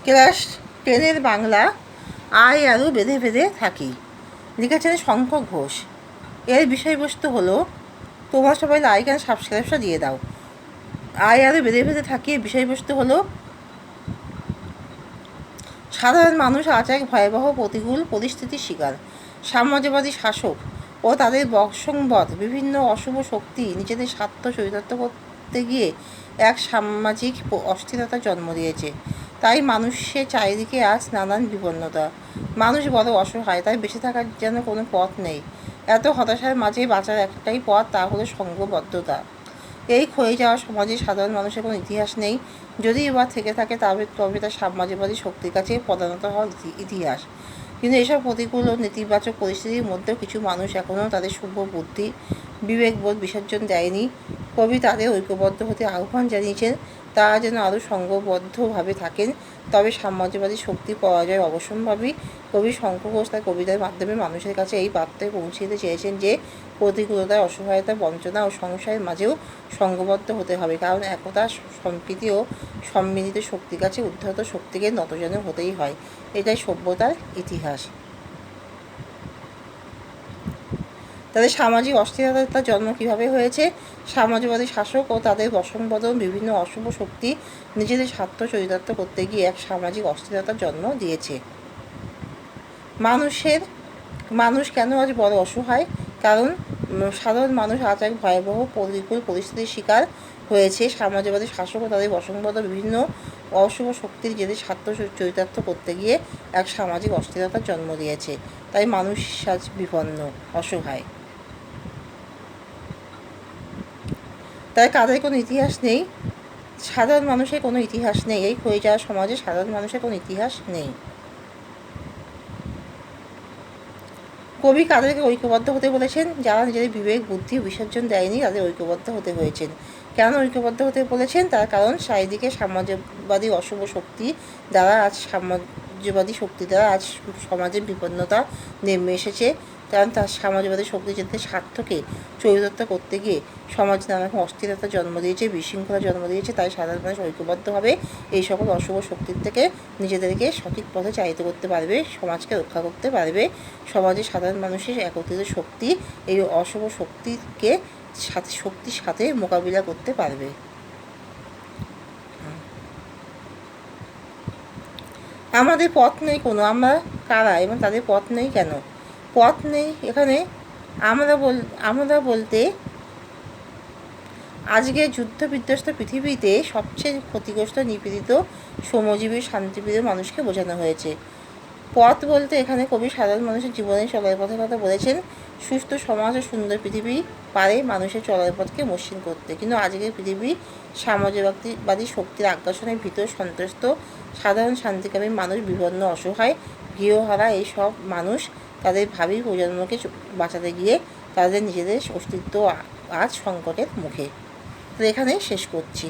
Class 10 Bangla আয় আরও বেঁধে বেঁধে থাকি, লিখেছেন শঙ্খ ঘোষ। এর বিষয়বস্তু হলো, তোমরা সবাই লাইক অ্যান্ড সাবস্ক্রাইবটা দিয়ে দাও। আয় আরও বেঁধে বেঁধে থাকি এর বিষয়বস্তু হলো, সাধারণ মানুষ আজ এক ভয়াবহ প্রতিকূল পরিস্থিতির শিকার। সাম্রাজ্যবাদী শাসক ও তাদের বংশংবদ বিভিন্ন অশুভ শক্তি নিজেদের স্বার্থ চরিতার্থ করতে গিয়ে এক সামাজিক অস্থিরতার জন্ম দিয়েছে। তাই মানুষের চারিদিকে আজ নানান বিপন্নতা। মানুষ বড় অসহায়, তাই বেঁচে থাকার যেন কোনো পথ নেই। এত হতাশার মাঝে বাঁচার একটাই পথ, তা হলো সংঘবদ্ধতা। এই ক্ষয়ে যাওয়া সমাজে সাধারণ মানুষের কোনো ইতিহাস নেই। যদি এবার থেকে থাকে তবে তার সাম্রাজ্যবাদী শক্তির কাছে পদানত হওয়ার ইতিহাস। কিন্তু এসব প্রতিকূল ও নেতিবাচক পরিস্থিতির মধ্যেও কিছু মানুষ এখনও তাদের শুভ বুদ্ধি বিবেকবোধ বিসর্জন দেয়নি। কবি তাদের ঐক্যবদ্ধ হতে আহ্বান জানিয়েছেন, তারা যেন আরও সংঘবদ্ধভাবে থাকেন, তবে সাম্রাজ্যবাদী শক্তি পরাজয় অবশ্যম্ভাবী। কবি শঙ্খ ঘোষ তার কবিতার মাধ্যমে মানুষের কাছে এই বার্তায় পৌঁছে দিতে চেয়েছেন যে প্রতিকূলতা, অসহায়তা, বঞ্চনা ও সংশয়ের মাঝেও সংঘবদ্ধ হতে হবে, কারণ একতা, সম্প্রীতি ও সম্মিলিত শক্তির কাছে উদ্ধত শক্তিকে নতজানু হতেই হয়। এটাই সভ্যতার ইতিহাস। তাদের সামাজিক অস্থিরতার জন্ম কীভাবে হয়েছে? সাম্রাজ্যবাদী শাসক ও তাদের বশংবদন বিভিন্ন অশুভ শক্তি নিজেদের স্বার্থ চরিতার্থ করতে গিয়ে এক সামাজিক অস্থিরতার জন্ম দিয়েছে। মানুষ কেন আজ বড় অসহায়? কারণ সাধারণ মানুষ আজ এক ভয়াবহ প্রতিকূল পরিস্থিতির শিকার হয়েছে। সাম্রাজ্যবাদী শাসক ও তাদের বশংবদ বিভিন্ন অশুভ শক্তি নিজেদের স্বার্থ চরিতার্থ করতে গিয়ে এক সামাজিক অস্থিরতার জন্ম দিয়েছে। তাই মানুষ আজ বিপন্ন, অসহায়। তাই কাদের কোনো ইতিহাস নেই, সাধারণ মানুষের কোনো ইতিহাস নেই। এই ক্ষয়ে যাওয়া সমাজে সাধারণ মানুষের কোনো ইতিহাস নেই। কবি কাদেরকে ঐক্যবদ্ধ হতে বলেছেন? যারা নিজেদের বিবেক বুদ্ধি বিসর্জন দেয়নি, তাদের ঐক্যবদ্ধ হতে হয়েছেন। কেন ঐক্যবদ্ধ হতে বলেছেন? তার কারণ চারিদিকে সাম্রাজ্যবাদী অশুভ শক্তি দ্বারা আজ সমাজের বিপন্নতা নেমে এসেছে। কারণ তার সাম্রাজ্যবাদী শক্তি যাদের স্বার্থকে চরিতার্থ করতে গিয়ে সমাজে নানারকম অস্থিরতার জন্ম দিয়েছে, বিশৃঙ্খলা জন্ম দিয়েছে। তাই সাধারণ মানুষ ঐক্যবদ্ধভাবে এই সকল অশুভ শক্তির থেকে নিজেদেরকে সঠিক পথে চালিত করতে পারবে, সমাজকে রক্ষা করতে পারবে। সমাজে সাধারণ মানুষের একত্রিত শক্তি এই অশুভ শক্তির সাথে মোকাবিলা করতে পারবে। আমাদের পথ নেই কোনো, আমরা কারা এবং তাদের পথ নেই কেন? পথ নেই এখানে আমরা বলতে আজকে যুদ্ধ বিধ্বস্ত পৃথিবীতে সবচেয়ে ক্ষতিগ্রস্ত, নিপীড়িত, শ্রমজীবী, শান্তিপ্রিয় মানুষকে বোঝানো হয়েছে। পথ বলতে এখানে কবি সাধারণ মানুষের জীবনে চলার পথের কথা বলেছেন। সুস্থ সমাজ ও সুন্দর পৃথিবী পারে মানুষের চলার পথকে মসৃণ করতে, কিন্তু আজকের পৃথিবী সাম্রাজ্যবাদী শক্তির আগ্রাসনে ভীত, সন্ত্রস্ত। সাধারণ শান্তিকামী মানুষ বিপন্ন, অসহায়, গৃহহারা। এই সব মানুষ তাদের ভাবি প্রজন্মকে বাঁচাতে গিয়ে তাদের নিজেদের অস্তিত্ব আজ সংকটের মুখে। তো এখানেই শেষ করছি।